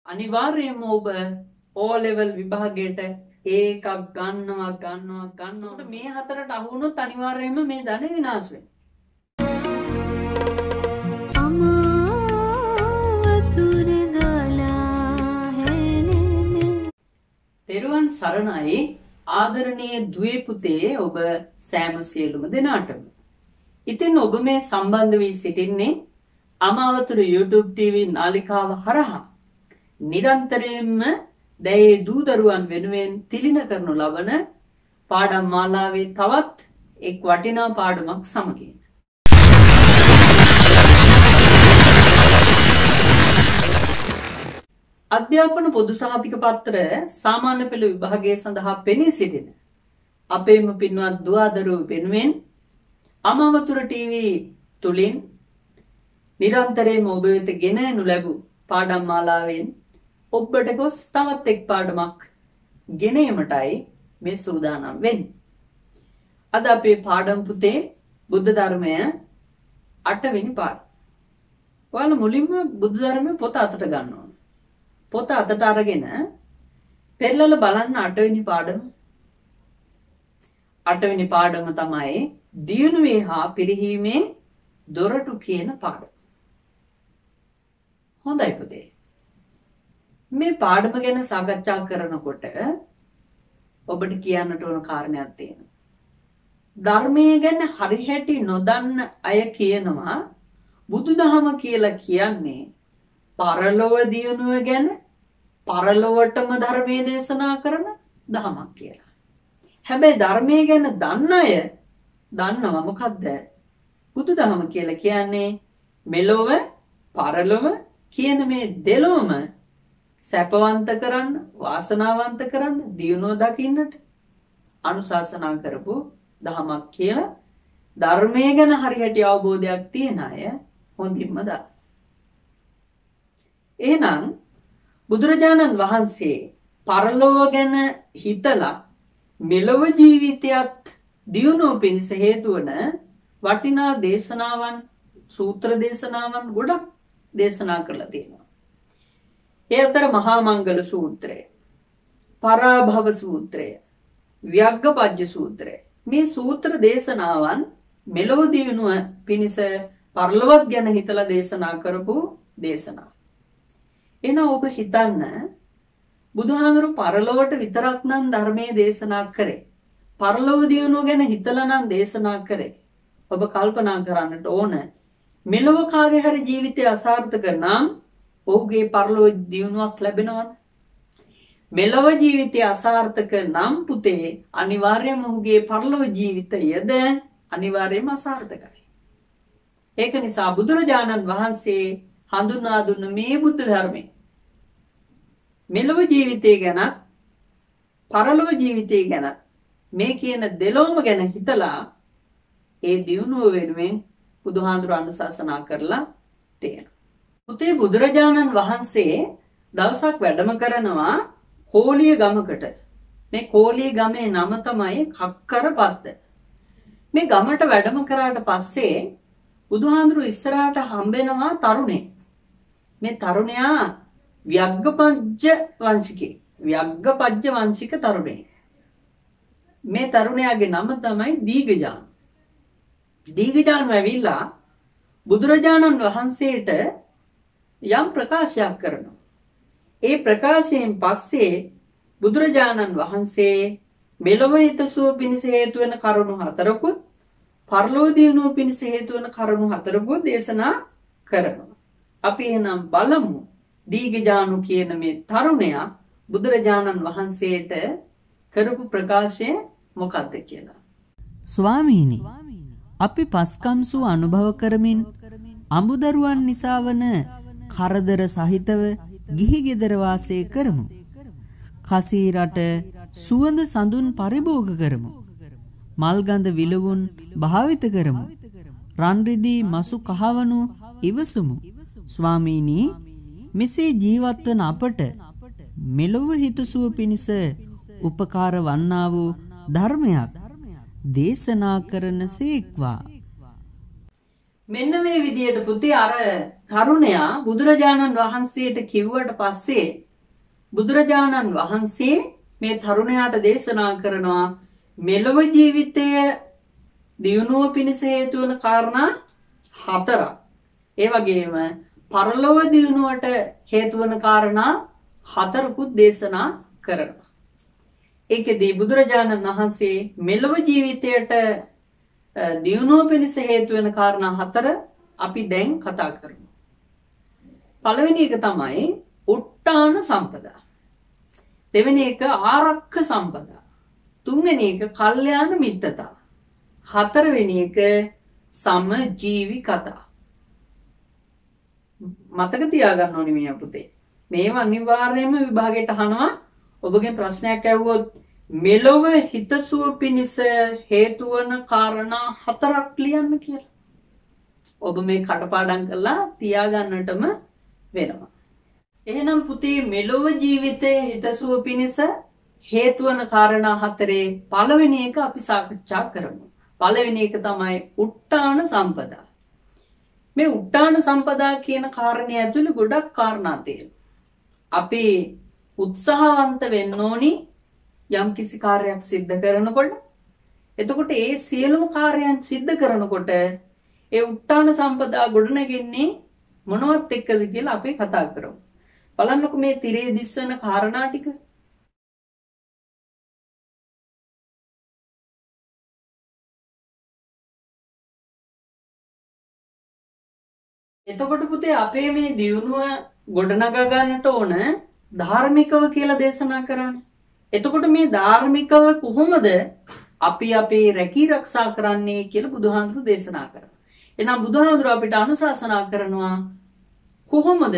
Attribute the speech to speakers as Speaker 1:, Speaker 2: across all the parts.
Speaker 1: අනිවාර්යයෙන්ම ඔබ O level විභාගයට ඒකක් ගන්නවා. මේ හතරට අහු වුණොත් අනිවාර්යයෙන්ම මේ ධනෙ විනාශ වෙනවා. තෙරුවන් සරණයි ආදරණීය දුවේ පුතේ ඔබ සෑම සියලුම දෙනාටම. ඉතින් ඔබ මේ සම්බන්ධ වී සිටින්නේ අමාවතුර YouTube TV නාලිකාව හරහා නිරන්තරයෙන්ම දැයේ දූ දරුවන් වෙනුවෙන් තිලින කරනු ලබන පාඩම් මාලාවේ තවත් එක් වටිනා පාඩමක් සමගින්. අධ්‍යාපන පොදු සහතික පත්‍ර සාමාන්‍ය පෙළ විභාගය සඳහා පෙනී සිටින අපේම පින්වත් දුවදරුවෝ වෙනුවෙන් අමාවතුර TV තුලින් නිරන්තරයෙන්ම ඔබ වෙත ගෙන එනු ලැබූ පාඩම් මාලාවෙන් ඔබට ගොස් තවත් එක් පාඩමක් ගෙන ඒමටයි මේ සූදානම් වෙන්නේ. අද අපේ පාඩම් පුතේ බුද්ධ ධර්මය 8 වෙනි පාඩම. ඔයාලා මුලින්ම බුද්ධ ධර්මයේ පොත අතට ගන්න ඕන. පොත අතට අරගෙන පෙරලලා බලන්න 8 වෙනි පාඩම. 8 වෙනි පාඩම තමයි දියුණුවේ හා පිරිහීමේ දොරටු කියන පාඩම. හොඳයි පුතේ. මේ පාඩම ගැන සාකච්ඡා කරනකොට ඔබට කියන්නට ඕන කාරණයක් තියෙනවා. ධර්මයේ ගැන හරිහැටි නොදන්න අය කියනවා බුදුදහම කියලා කියන්නේ පරලොව දියුණුව ගැන පරලොවටම ධර්මයේ දේශනා කරන දහමක් කියලා. හැබැයි ධර්මයේ ගැන දන්න අය දන්නවා මොකද්ද? බුදුදහම කියලා කියන්නේ මෙලොව පරලොව කියන මේ දෙලොවම සැපවන්ත කරන්න, වාසනාවන්ත කරන්න, දියුණුව දකින්නට අනුශාසනා කරපු දහමක් කියලා ධර්මයේ ගැන හරියට අවබෝධයක් තියෙන අය හොඳින්ම දන්නවා. එහෙනම් බුදුරජාණන් වහන්සේ පරලොව ගැන හිතලා මෙලොව ජීවිතයත් දියුණුව පිණිස හේතු වන වටිනා දේශනාවන්, සූත්‍ර දේශනාවන් ගොඩක් දේශනා කරලා තියෙනවා. ඒ අතර මහා මංගල සූත්‍රය, පරාභව සූත්‍රය, ව්‍යග්ගපජ්ජ සූත්‍රය මේ සූත්‍ර දේශනාවන් මෙලොව දියුණුව පිණිස පරලොවත් ගැන හිතලා දේශනා කරපු දේශනා. එන ඔබ හිතන්න බුදුහාමුදුරු පරලොවට විතරක් නම් ධර්මයේ දේශනා කරේ. පරලොව දියුණුව ගැන හිතලා නම් දේශනා කරේ. ඔබ කල්පනා කරන්නට ඕන මෙලොව කාගේ හරි ජීවිතය අසාර්ථක නම් ඔහුගේ පරලොව දියුණුවක් ලැබෙනවද? මෙලොව ජීවිතය අසාර්ථක නම් පුතේ අනිවාර්යයෙන්ම ඔහුගේ පරලොව ජීවිතයද අනිවාර්යයෙන්ම අසාර්ථකයි. ඒක නිසා බුදුරජාණන් වහන්සේ හඳුන්වා දුන්න මේ බුද්ධ ධර්මයේ මෙලොව ජීවිතය ගැන පරලොව ජීවිතය ගැන මේ කියන දෙලොවම ගැන හිතලා ඒ දියුණුව වෙනුවෙන් බුදුහාඳුර අනුශාසනා කරලා තියෙනවා. පුතේ බුදුරජාණන් වහන්සේ දවසක් වැඩම කරනවා කෝලිය ගමකට. මේ කෝලිය ගමේ නම තමයි කක්කරපත්ත. මේ ගමට වැඩම කරාට පස්සේ බුදුහාඳුර ඉස්සරහට හම්බෙනවා තරුණේ. මේ තරුණයා ව්‍යග්ගපජ්ජ වංශිකේ. ව්‍යග්ගපජ්ජ වංශික තරුණේ. මේ තරුණයාගේ නම තමයි දීඝජාන. දීඝජාන ඇවිල්ලා බුදුරජාණන් වහන්සේට යම් ප්‍රකාශයක් කරනවා. ඒ ප්‍රකාශයෙන් පස්සේ බුදුරජාණන් වහන්සේ මෙලොව හිතසුව පිණිස හේතු වෙන කරුණු 4කුත් පරලොව දියුණුව පිණිස හේතු වෙන කරුණු 4කුත් දේශනා කරනවා. අපි එහෙනම් බලමු දීඝජානු කියන මේ තරුණයා බුදුරජාණන් වහන්සේට කරපු ප්‍රකාශය මොකක්ද කියලා.
Speaker 2: ස්වාමීනි, අපි පස්කම්සු අනුභව කරමින් අමුදරුවන් නිසා වන කරදර සහිතව ගිහි ගෙදර වාසය කරමු. කසී රට සුවඳ සඳුන් පරිභෝග කරමු. මල්ගඳ විලවුන් භාවිත කරමු. රන් රිදී මසු කහවණු ඉවසමු. ස්වාමීනි, මෙසේ ජීවත් වන අපට මෙලොව හිතසුව පිණිස උපකාර වන්නා වූ ධර්මයක් දේශනා කරන සේක්වා.
Speaker 1: මෙන්න මේ විදියට පුතේ අර තරුණයා බුදුරජාණන් වහන්සේට කිව්වට පස්සේ බුදුරජාණන් වහන්සේ මේ තරුණයාට දේශනා කරනවා මෙලොව ජීවිතය දියුණුව පිණිස හේතු වන කාරණා 4ක්. ඒ වගේම පරලොව දියුණුවට හේතු වන කාරණා 4කුත් දේශනා කරනවා. ඒකෙදී බුදුරජාණන් වහන්සේ මෙලොව ජීවිතයට දියුණුව පිණිස හේතු වෙන කාරණා 4 අපි දැන් කතා කරමු. පළවෙනි එක තමයි උට්ටාන සම්පදා. දෙවෙනි එක ආරක්ක සම්පදා. තුන්වෙනි එක කල්යාණ මිත්‍රතා. හතරවෙනි එක සමජීවි කතා. මතක තියාගන්න ඕනේ මේ පුතේ. මේවා අනිවාර්යයෙන්ම විභාගයට අහනවා. ඔබගෙන් ප්‍රශ්නයක් ඇහුවොත් මෙලොව හිතසුව පිණිස හේතු වන කාරණා 4ක් ලියන්න කියලා. ඔබ මේ කටපාඩම් කරලා තියාගන්නටම වෙනවා. එහෙනම් පුතේ මෙලොව ජීවිතයේ හිතසුව පිණිස හේතු වන කාරණා 4 පළවෙනි එක අපි සාකච්ඡා කරමු. පළවෙනි එක තමයි උට්ටාන සම්පදා. මේ උට්ටාන සම්පදා කියන කාරණේ ඇතුළේ ගොඩක් කාරණා තියෙනවා. අපි උත්සාහවන්ත වෙන්න ඕනි යම් කිසි කාර්යයක් සිද්ධ කරනකොට. එතකොට ඒ සියලුම කාර්යයන් සිද්ධ කරනකොට ඒ උට්ටාන සම්පදා ගොඩනගන්නේ මොනවත් එක්කද කියලා අපි කතා කරමු. බලන්නකෝ මේ තිරේ දිස්වන කාරණා ටික. එතකොට පුතේ අපේ මේ දියුණුව ගොඩනගා ගන්නට ඕන ධාර්මිකව කියලා දේශනා කරන්නේ. එතකොට මේ ධාර්මිකව කොහොමද අපි අපේ රැකී ආරක්ෂා කරන්නේ කියලා බුදුහාමුදුරු දේශනා කරනවා. එහෙනම් බුදුහාමුදුරු අපිට අනුශාසනා කරනවා කොහොමද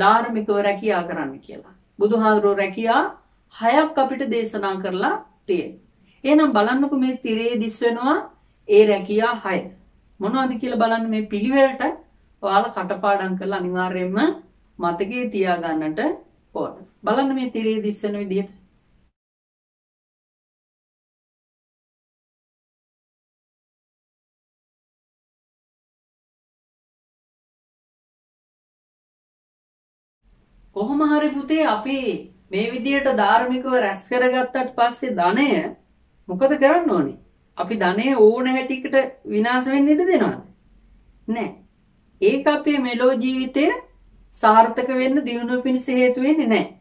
Speaker 1: ධාර්මිකව රැකියා කරන්න කියලා. බුදුහාමුදුරු රැකියා 6ක් අපිට දේශනා කරලා තියෙනවා. එහෙනම් බලන්නකෝ මේ තිරේ දිස් වෙනවා ඒ රැකියා 6. මොනවද කියලා බලන්න මේ පිළිවෙලට ඔයාලා කටපාඩම් කරලා අනිවාර්යයෙන්ම මතකයේ තියාගන්නට ඕන. බලන්න මේ තිරේ දිස් වෙන විදිහට. කොහොම හරි පුතේ අපි මේ විදියට ධාර්මිකව රැස් කරගත්තට පස්සේ ධනය මොකද කරන්න ඕනේ? අපි ධනය ඕන හැටියකට විනාශ වෙන්න ඉඩ දෙනවද? නැහැ. ඒක අපේ මෙලෝ ජීවිතය සාර්ථක වෙන්න දියුණුව පිණිස හේතු වෙන්නේ නැහැ.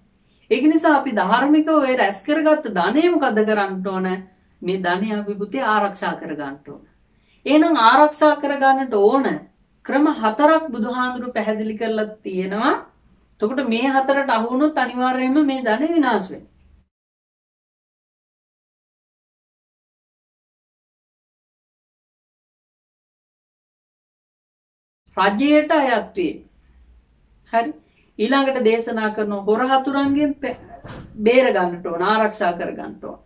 Speaker 1: ඒක නිසා අපි ධාර්මිකව ඒ රැස් කරගත්ත ධනය මොකද කරන්න ඕන? මේ ධනය අපි පුතේ ආරක්ෂා කරගන්න ඕන. එහෙනම් ආරක්ෂා කරගන්නට ඕන ක්‍රම 4ක් බුදුහාඳුරු පැහැදිලි කරලා තියෙනවා. එතකොට මේ 4ට අහු වුණොත් අනිවාර්යයෙන්ම මේ ධනෙ විනාශ වෙනවා. රජයට අයත් වේ. හරි. ඊළඟට දේශනා කරන හොර හතුරන්ගෙන් බේර ගන්නට ඕන, ආරක්ෂා කර ගන්නට ඕන.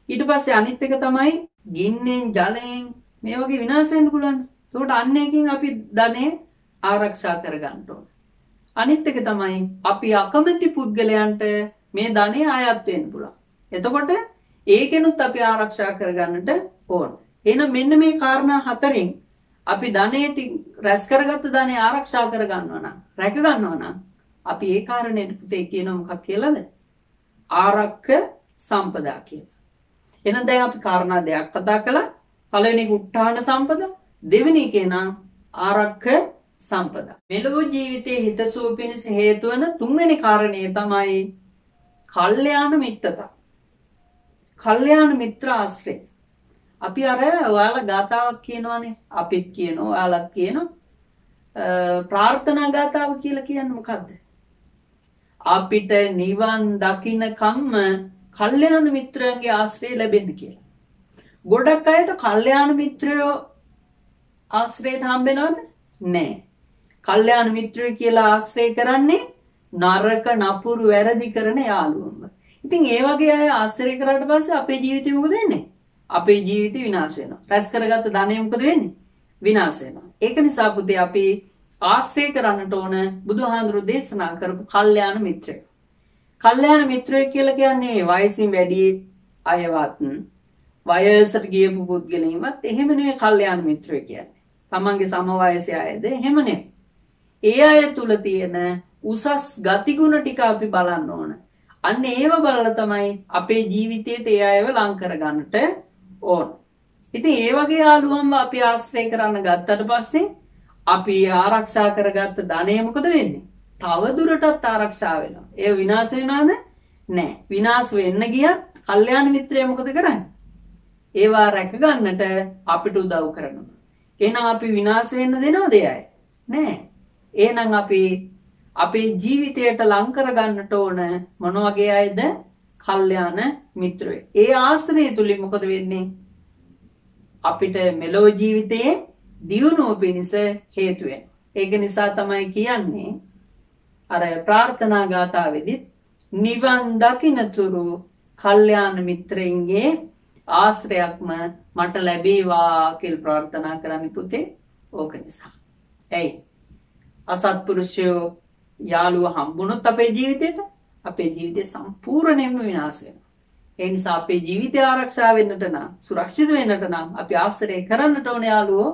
Speaker 1: ඊට පස්සේ අනිත් එක තමයි ගින්නෙන්, ජලයෙන් මේ වගේ විනාශ වෙන්න පුළුවන්. එතකොට අන්න එකකින් අපි ධනෙ ආරක්ෂා කර ගන්නට ඕන. අනිත් එක තමයි අපි අකමැති පුද්ගලයන්ට මේ ධනෙ අයත් වෙන්න පුළුවන්. එතකොට ඒකෙනුත් අපි ආරක්ෂා කරගන්නට ඕන. එහෙනම් මෙන්න මේ කාරණා 4න් අපි ධනෙට රැස් කරගත්ත ධනෙ ආරක්ෂා කරගන්නවා නම්, රැක ගන්නවා නම් අපි ඒ කාරණේට පුතේ කියනවා මොකක් කියලාද? ආරක්ක සම්පදා කියලා. එහෙනම් දැන් අපි කාරණා දෙකක් කතා කළා. පළවෙනි එක උට්ටාන සම්පදා, දෙවෙනි එක නම් ආරක්ක සම්පදා. මෙලොව ජීවිතයේ හිතසුව පිණිස හේතු වන තුන්වෙනි කාරණය තමයි කල්යාණ මිත්‍රතා. කල්යාණ මිත්‍ර ආශ්‍රය. අපි අර ඔයාලා ගාතාවක් කියනවානේ. අපිත් කියනවා, ඔයාලත් කියනවා. ප්‍රාර්ථනා ගාතාව කියලා කියන්නේ මොකද්ද? අපිට නිවන් දකින්නකම්ම කල්යාණ මිත්‍රයන්ගේ ආශ්‍රය ලැබෙන්න කියලා. ගොඩක් අයට කල්යාණ මිත්‍රයෝ ආශ්‍රයට හම්බෙනවද? නැහැ. කල්යාණ මිත්‍රය කියලා ආශ්‍රය කරන්නේ නරක නපුරු වැරදි කරන යාළුවන්ව. ඉතින් ඒ වගේ අය ආශ්‍රය කරාට පස්සේ අපේ ජීවිතේ මොකද වෙන්නේ? අපේ ජීවිතේ විනාශ වෙනවා. රැස් කරගත්ත ධනෙ මොකද වෙන්නේ? විනාශ වෙනවා. ඒක නිසා පුතේ අපි ආශ්‍රය කරන්නට ඕන බුදුහාඳුරු දේශනා කරපු කල්යාණ මිත්‍රය. කල්යාණ මිත්‍රය කියලා කියන්නේ වයසින් වැඩි අයවත්, වයසට ගියපු පුද්ගලයින්වත් එහෙම නෙවෙයි කල්යාණ මිත්‍රය කියන්නේ. තමන්ගේ සම වයසේ අයද එහෙම නෙවෙයි. ඒ අය තුල තියෙන උසස් ගතිගුණ ටික අපි බලන්න ඕන. අන්න ඒව බලලා තමයි අපේ ජීවිතයට ඒ අයව ලං කරගන්නට ඕන. ඉතින් ඒ වගේ යාළුවන්ව අපි ආශ්‍රය කරන්න ගත්තට පස්සේ අපි ආරක්ෂා කරගත්ත ධනය මොකද වෙන්නේ? තව දුරටත් ආරක්ෂා වෙනවා. ඒ විනාශ වෙනවද? නෑ. විනාශ වෙන්න ගියත් කල්යාණ මිත්‍රය මොකද කරන්නේ? ඒවා රැක ගන්නට අපිට උදව් කරනවා. එහෙනම් අපි විනාශ වෙන්න දෙනවද ඒ අය? නෑ. එහෙනම් අපි අපේ ජීවිතයට ලං කරගන්නට ඕන මොන වගේ අයද? කල්යාණ මිත්‍රයෝ. ඒ ආශ්‍රය තුලින් මොකද වෙන්නේ? අපිට මෙලොව ජීවිතයේ දියුණුව පිණිස හේතු වෙනවා. ඒක නිසා තමයි කියන්නේ අර ප්‍රාර්ථනා ගාථාවේදී නිවන් දකින්නතුරු කල්යාණ මිත්‍රයින්ගේ ආශ්‍රයක්ම මට ලැබේවා කියලා ප්‍රාර්ථනා කරන්න පුතේ. ඕක නිසා. එයි අසත්පුරුෂයෝ යාළුව හම්බුනොත් අපේ ජීවිතේට අපේ ජීවිතේ සම්පූර්ණයෙන්ම විනාශ වෙනවා. ඒ නිසා අපේ ජීවිතය ආරක්ෂා වෙන්නට නම් සුරක්ෂිත වෙන්නට නම් අපි ආශ්‍රය කරන්නට ඕනේ යාළුවෝ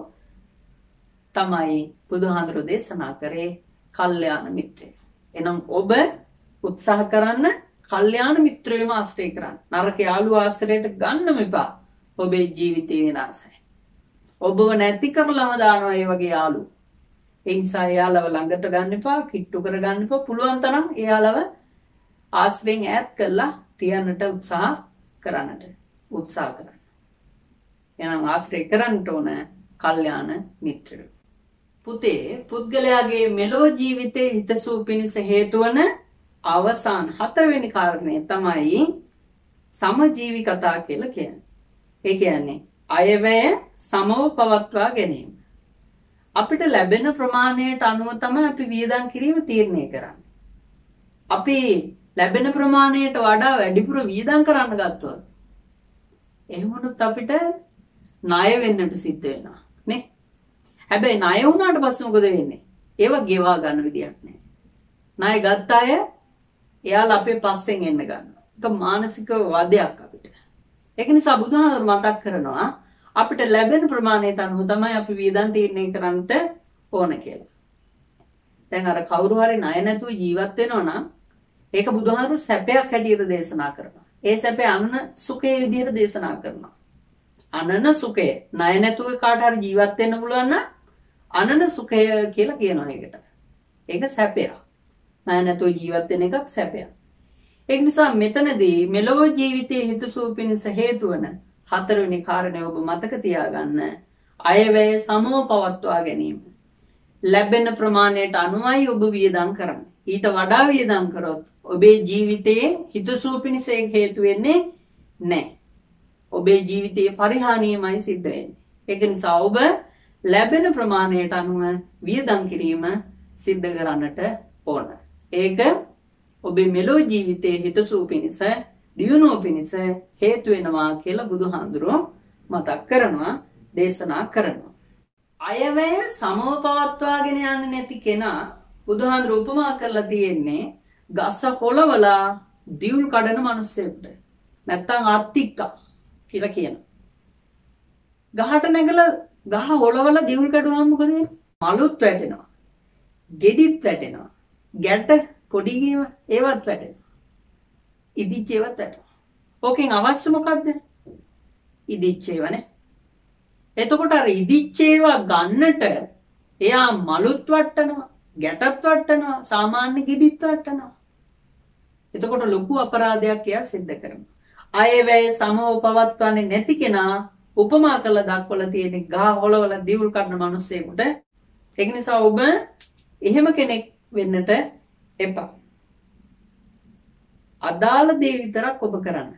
Speaker 1: තමයි බුදුහාඳුරෝ දේශනා කරේ කල්යාණ මිත්‍රය. එනම් ඔබ උත්සාහ කරන්න කල්යාණ මිත්‍රයෝම ආශ්‍රය කරන්න. නරක යාළුවෝ ආශ්‍රයයට ගන්නම එපා. ඔබේ ජීවිතේ විනාශයි. ඔබව නැති කරලම දානවා මේ වගේ යාළුවෝ. ඒ නිසා යාළුව ළඟට ගන්න එපා, කිට්ටු කර ගන්න එපා. පුළුවන් තරම් යාළුව ආශ්‍රයෙන් ඈත් කරලා තියන්නට උත්සාහ කරන්න. එහෙනම් ආශ්‍රය කරන්න ඕන කල්යාණ මිත්‍රයෝ. පුතේ පුද්ගලයාගේ මෙලොව ජීවිතයේ හිතසුව පිණිස හේතු වන අවසාන 4 වෙනි කාරණය තමයි සමජීවිකතා කියලා කියන්නේ. ඒ කියන්නේ අයවැය සමව පවත්වා ගැනීම. අපිට ලැබෙන ප්‍රමාණයට අනුව තමයි අපි වියදම් කිරීම තීරණය කරන්නේ. අපි ලැබෙන ප්‍රමාණයට වඩා වැඩිපුර වියදම් කරන්න ගත්තොත් එහෙම වුණොත් අපිට ණය වෙන්නට සිද්ධ වෙනවා නේ. හැබැයි ණය වුණාට පස්සේ මොකද වෙන්නේ? ඒව ගෙවා ගන්න විදියක් නැහැ. ණය ගත්ත අය එයාලා අපේ පස්සෙන් එන්න ගන්නවා. ඒක මානසික වදයක් අපිට. ඒක නිසා බුදුහාමුදුරු මතක් කරනවා අපිට ලැබෙන ප්‍රමාණයට අනුව තමයි අපි වියදම් තීරණය කරන්නට ඕන කියලා. දැන් අර කවුරු හරි ණය නැතුව ජීවත් වෙනවා නම් ඒක බුදුහාමුදුරු සැපයක් හැටියට දේශනා කරනවා. ඒ සැපේ අන්න සුඛයේ විදිහට දේශනා කරනවා. අනන සුඛය ණය නැතුව කාට හරි ජීවත් වෙන්න පුළුවන් නම් අනන සුඛය කියලා කියනවා ඒකට. ඒක සැපයක්. ණය නැතුව ජීවත් වෙන එකත් සැපයක්. ඒක නිසා මෙතනදී මෙලොව ජීවිතයේ හිතසුව පිණිස හේතු වන 4 වෙනි කාරණය ඔබ මතක තියාගන්න. අයවැය සමව පවත්වා ගැනීම. ලැබෙන ප්‍රමාණයට අනුවයි ඔබ වියදම් කරන්නේ. ඊට වඩා වියදම් කරොත් ඔබේ ජීවිතයේ හිතසුව පිණිස හේතු වෙන්නේ නැහැ. ඔබේ ජීවිතයේ පරිහානියමයි සිද්ධ වෙන්නේ. ඒක නිසා ඔබ ලැබෙන ප්‍රමාණයට අනුව වියදම් කිරීම සිද්ධ කරන්නට ඕන. ඒක ඔබේ මෙලොව ජීවිතයේ හිතසුව පිණිස දියුණුව පිණිස හේතු වෙනවා කියලා බුදුහාඳුරෝ මතක් කරනවා, දේශනා කරනවා. අයවැය සමව පවත්වාගෙන යන්නේ නැති කෙනා බුදුහාඳුරෝ උපමා කරලා තියෙන්නේ ගස හොලවලා දියුල් කඩන මිනිස්සෙකුට. නැත්තම් අත්තික්කා කියලා කියනවා. ගහට නැගලා ගහ හොලවලා දියුල් කඩුවාම මොකද වෙන්නේ? මලුත් වැටෙනවා. ගෙඩිත් වැටෙනවා. ගැට පොඩි ඒවත් වැටෙනවා. ඉදිච්ච ඒවත් වැටෙනවා. ඕකෙන් අවශ්‍ය මොකද්ද? ඉදිච්ච ඒවානේ. එතකොට අර ඉදිච්ච ඒවා ගන්නට එයා මලුත් වට්ටනවා, ගැටත් වට්ටනවා, සාමාන්‍ය ගෙඩිත් වට්ටනවා. එතකොට ලොකු අපරාධයක් එයා සිද්ධ කරනවා. අයවැය සමව පවත්වන්නේ නැති කෙනා උපමා කරලා දක්වලා තියෙන ගහ හොලවල දියුල් කඩන මිනිස්සෙකුට. ඒක නිසා ඔබ එහෙම කෙනෙක් වෙන්නට එපා. අදාළ දේ විතරක් ඔබ කරන්න.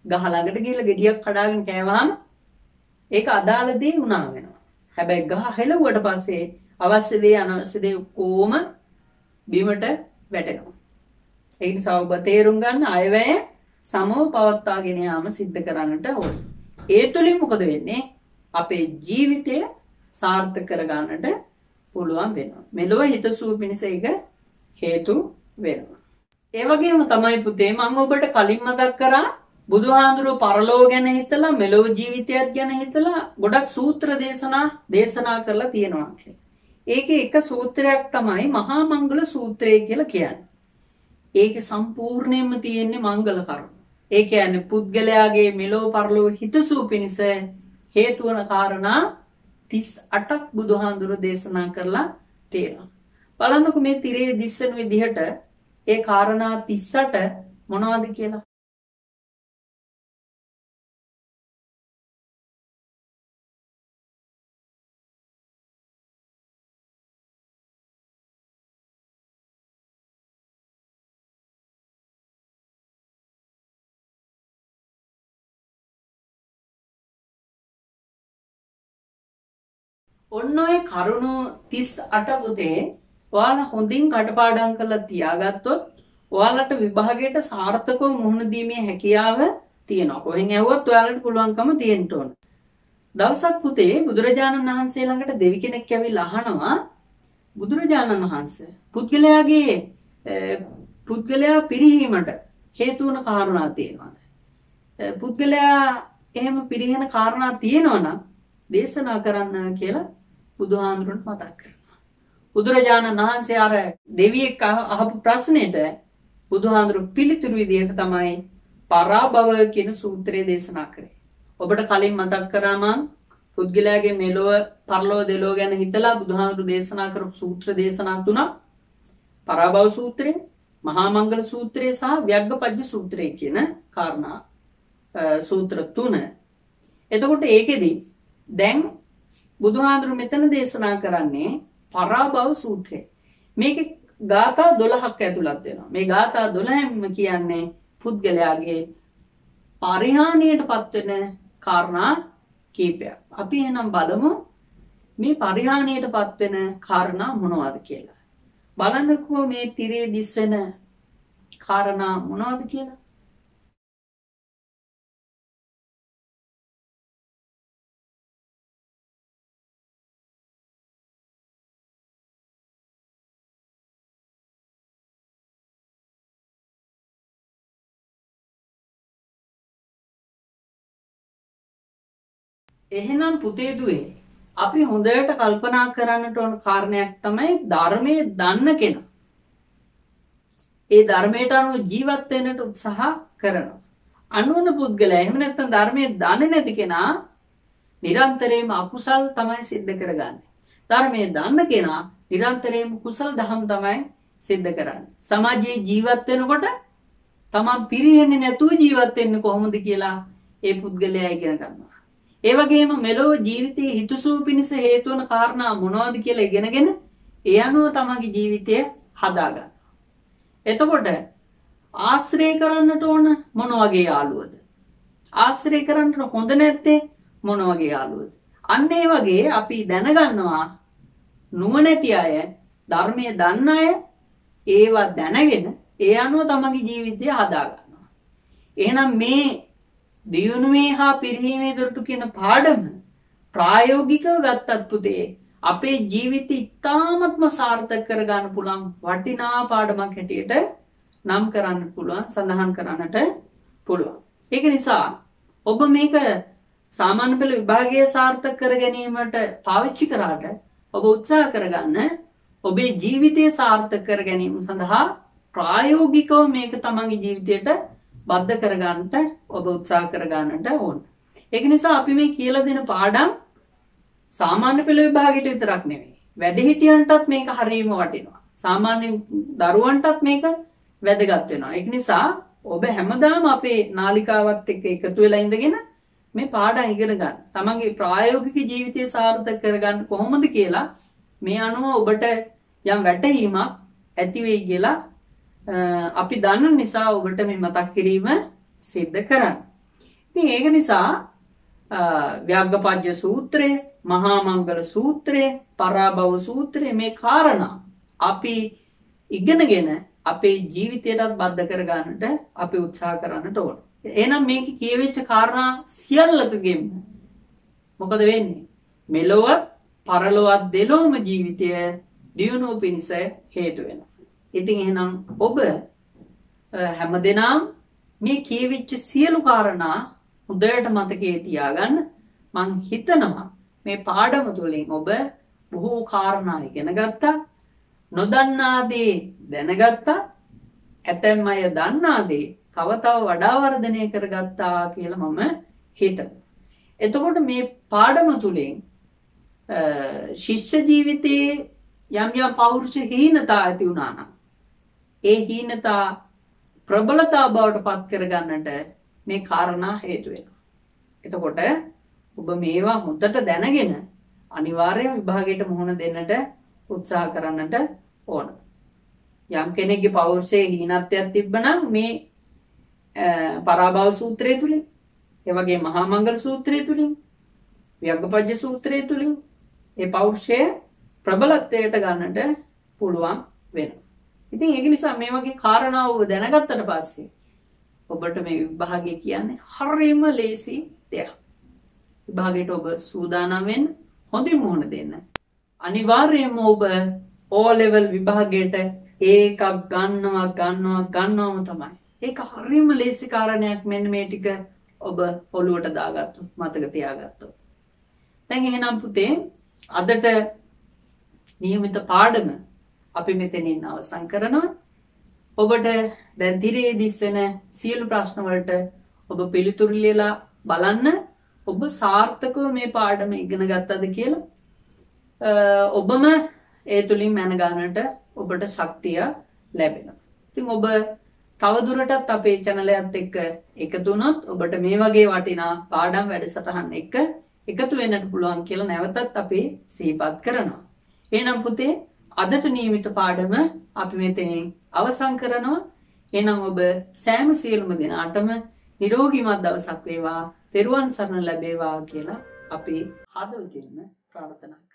Speaker 1: ගහ ළඟට ගිහලා ගෙඩියක් කඩාගෙන කෑවහම ඒක අදාළ දේ වුණා වෙනවා. හැබැයි ගහ හෙලුවට පස්සේ අවශ්‍ය දේ අනවශ්‍ය දේ කොහොම බිමට වැටෙනවා. ඒ නිසා ඔබ තේරුම් ගන්න අයවැය සමව පවත්වාගෙන යාම සිද්ධ කරන්නට ඕන. ඒ තුලින් මොකද වෙන්නේ? අපේ ජීවිතය සාර්ථක කරගන්නට පුළුවන් වෙනවා. මෙලොව හිතසුව පිණිස ඒක හේතු වෙනවා. ඒ වගේම තමයි පුතේ මම ඔබට කලින් මතක් කරා බුදුහාඳුරෝ පරලෝක ගැන හිතලා මෙලොව ජීවිතයත් ගැන හිතලා ගොඩක් සූත්‍ර දේශනා කරලා තියෙනවා කියලා. ඒකේ එක සූත්‍රයක් තමයි මහා මංගල සූත්‍රය කියලා කියන්නේ. ඒකේ සම්පූර්ණයෙන්ම තියෙන්නේ මංගල කරුණු. ඒ කියන්නේ පුද්ගලයාගේ මෙලෝ පරලෝ හිතසුව පිණිස හේතු වන කාරණා 38ක් බුදුහාඳුර දේශනා කරලා තියෙනවා. බලන්නකො මේ තිරේ දිස්සන විදිහට ඒ කාරණා 38 මොනවද කියලා. ඔන්න ඔය කරුණු 38 පුතේ ඔයාලා හොඳින් කටපාඩම් කරලා තියාගත්තොත් ඔයාලට විභාගයට සාර්ථකව මුහුණ දීමේ හැකියාව තියෙනවා. කොහෙන් ඇහුවත් ඔයාලට පුළුවන්කම තියෙන්න ඕන. දවසක් පුතේ බුදුරජාණන් වහන්සේ ළඟට දෙවි කෙනෙක් ඇවිල්ලා අහනවා බුදුරජාණන් වහන්සේ පුද්ගලයා පිරිහීමට හේතු වන කාරණා තියෙනවාද? පුද්ගලයා එහෙම පිරිහෙන කාරණා තියෙනවා නම් දේශනා කරන්න කියලා බුදුහාඳුරන්ට මතක් කරනවා. බුදුරජාණන් වහන්සේ අර දෙවියෙක් අහපු ප්‍රශ්නෙට බුදුහාඳුරු පිළිතුරු විදිහට තමයි පරාභව කියන සූත්‍රය දේශනා කරේ. ඔබට කලින් මතක් කරා මම පුද්ගලයාගේ මෙලොව පරලොව දෙලොව ගැන හිතලා බුදුහාඳුරු දේශනා කරපු සූත්‍ර දේශනා තුනක් පරාභව සූත්‍රය, මහා මංගල සූත්‍රය සහ ව්‍යග්ගපජ්ජ සූත්‍රය කියන කාරණා සූත්‍ර තුන. එතකොට ඒකෙදි දැන් බුදුහාඳුරු මෙතන දේශනා කරන්නේ පරාභව සූත්‍රය. මේකේ ගාථා 12ක් ඇතුළත් වෙනවා. මේ ගාථා 12ම කියන්නේ පුද්ගලයාගේ පරිහානියට පත්වෙන කාරණා කීපයක්. අපි එහෙනම් බලමු මේ පරිහානියට පත්වෙන කාරණා මොනවද කියලා. බලන්නකෝ මේ තිරේ දිස්වෙන කාරණා මොනවද කියලා. එහෙනම් පුතේ දුවේ අපි හොඳට කල්පනා කරන්නට ඕන කාරණයක් තමයි ධර්මයේ දන්න කෙනා. ඒ ධර්මයට අනුව ජීවත් වෙන්නට උත්සාහ කරනවා. අනුවන පුද්ගලයා එහෙම නැත්නම් ධර්මයේ දන්නේ නැති කෙනා නිරන්තරයෙන්ම අකුසල් තමයි සිද්ධ කරගන්නේ. ධර්මයේ දන්න කෙනා නිරන්තරයෙන්ම කුසල දහම් තමයි සිද්ධ කරන්නේ. සමාජයේ ජීවත් වෙනකොට තමන් පිරිහෙන්නේ නැතුව ජීවත් වෙන්නේ කොහොමද කියලා ඒ පුද්ගලයා ඉගෙන ගන්නවා. ඒ වගේම මෙලොව ජීවිතයේ හිතසුව පිණිස හේතු වන කාරණා මොනවද කියලා ඉගෙනගෙන ඒ අනුව තමන්ගේ ජීවිතය හදාගන්න. එතකොට ආශ්‍රය කරන්නට ඕන මොන වගේ යාළුවද? ආශ්‍රය කරන්නට හොඳ නැත්තේ මොන වගේ යාළුවද? අන්න ඒ වගේ අපි දැනගන්නවා නුවණැති අය, ධර්මයේ දන්න අය ඒවා දැනගෙන ඒ අනුව තමන්ගේ ජීවිතය හදාගන්නවා. එහෙනම් මේ දියුණුවේ හා පිරිහීමේ දොරටු කියන පාඩම ප්‍රායෝගිකව ගත්තත් පුතේ අපේ ජීවිතය ඉතාමත්ම සාර්ථක කරගන්න පුළුවන් වටිනා පාඩමක් හැටියට නම් කරන්න පුළුවන්, සඳහන් කරන්නට පුළුවන්. ඒක නිසා ඔබ මේක සාමාන්‍ය පෙළ විභාගයේ සාර්ථක කර ගැනීමට පාවිච්චි කරාට ඔබ උත්සාහ කරගන්න ඔබේ ජීවිතය සාර්ථක කර ගැනීම සඳහා ප්‍රායෝගිකව මේක තමන්ගේ ජීවිතයට බද්ධ කරගන්නට ඔබ උත්සාහ කරගන්නට ඕන. ඒක නිසා අපි මේ කියලා දෙන පාඩම් සාමාන්‍ය පෙළ විභාගයට විතරක් නෙවෙයි. වැඩිහිටියන්ටත් මේක හරියම වටිනවා. සාමාන්‍ය දරුවන්ටත් මේක වැදගත් වෙනවා. ඒක නිසා ඔබ හැමදාම අපේ නාලිකාවත් එක්ක එකතු වෙලා ඉඳගෙන මේ පාඩම් ඉගෙන ගන්න. තමන්ගේ ප්‍රායෝගික ජීවිතය සාර්ථක කරගන්න කොහොමද කියලා මේ අනුව ඔබට යම් වැටහීමක් ඇති වෙයි කියලා අපි දන්න නිසා ඔබට මේ මතක් කිරීම සිද්ධ කරන්න. ඉතින් ඒක නිසා ව්‍යග්ගපජ්ජ සූත්‍රය, මහා මංගල සූත්‍රය, පරාභව සූත්‍රය මේ කාරණා අපි ඉගෙනගෙන අපේ ජීවිතයටත් බද්ධ කරගන්නට අපි උත්සාහ කරන්නට ඕන. එහෙනම් මේක කියවෙච්ච කාරණා සියල්ලකගෙම මොකද වෙන්නේ? මෙලොවත් පරලොවත් දෙලොවම ජීවිතය දියුණුව පිණිස හේතු වෙනවා. ඉතින් එහෙනම් ඔබ හැමදෙනාම මේ කියවිච්ච සියලු කාරණා හොඳට මතකයේ තියාගන්න. මං හිතනවා මේ පාඩම තුළින් ඔබ බොහෝ කාරණා ඉගෙන ගත්තා. නොදන්නා දේ දැනගත්තා. ඇතැම් අය දන්නා දේ තව තව වඩා වර්ධනය කරගත්තා කියලා මම හිතනවා. එතකොට මේ පාඩම තුලින් ශිෂ්‍ය ජීවිතයේ යම් යම් පෞරුෂ හීනතා ඇති වුණා නම් ඒ හීනතා ප්‍රබලතා බවට පත් කරගන්නට මේ කාරණා හේතු වෙනවා. එතකොට ඔබ මේවා හොඳට දැනගෙන අනිවාර්යයෙන් විභාගයට මුහුණ දෙන්නට උත්සාහ කරන්නට ඕන. යම් කෙනෙක්ගේ පෞරුෂයේ හීනත්වයක් තිබ්බනම් මේ පරාභව සූත්‍රය තුලින්, ඒ වගේ මහා මංගල සූත්‍රය තුලින්, ව්‍යග්ගපජ්ජ සූත්‍රය තුලින් ඒ පෞරුෂය ප්‍රබලත්වයට ගන්නට පුළුවන් වෙනවා. ඉතින් ඒක නිසා මේ වගේ කාරණා ඔබ දැනගත්තට පස්සේ ඔබට මේ විභාගය කියන්නේ හරියම ලේසි දෙයක්. විභාගයට ඔබ සූදානම් වෙන්න, හොඳින් මුහුණ දෙන්න. අනිවාර්යයෙන්ම ඔබ O level විභාගයට ඒකක් ගන්නවම තමයි. ඒක හරියම ලේසි කාරණයක්. මෙන්න මේ ටික ඔබ ඔළුවට දාගත්තොත්, මතක තියාගත්තොත්. දැන් එහෙනම් පුතේ අදට නියමිත පාඩම අපි මෙතනින් අවසන් කරනවා. ඔබට දැන් දිරේ දිස් වෙන සියලු ප්‍රශ්න වලට ඔබ පිළිතුරු ලියලා බලන්න. ඔබ සාර්ථකව මේ පාඩම ඉගෙන ගත්තද කියලා ඔබම ඒ තුලින් මැනගන්නට ඔබට ශක්තිය ලැබෙනවා. ඉතින් ඔබ තවදුරටත් අපේ channel එකත් එක්ක එකතු වුණොත් ඔබට මේ වගේ වටිනා පාඩම් වැඩසටහන් එක්ක එකතු වෙන්නට පුළුවන් කියලා නැවතත් අපි සිහිපත් කරනවා. එහෙනම් පුතේ අදට නියමිත පාඩම අපි මෙතනින් අවසන් කරනවා. එහෙනම් ඔබ සෑම සියලුම දෙනාටම නිරෝගීමත් දවසක් වේවා, තෙරුවන් සරණ ලැබේවා කියලා අපි හදවතින්ම ප්‍රාර්ථනා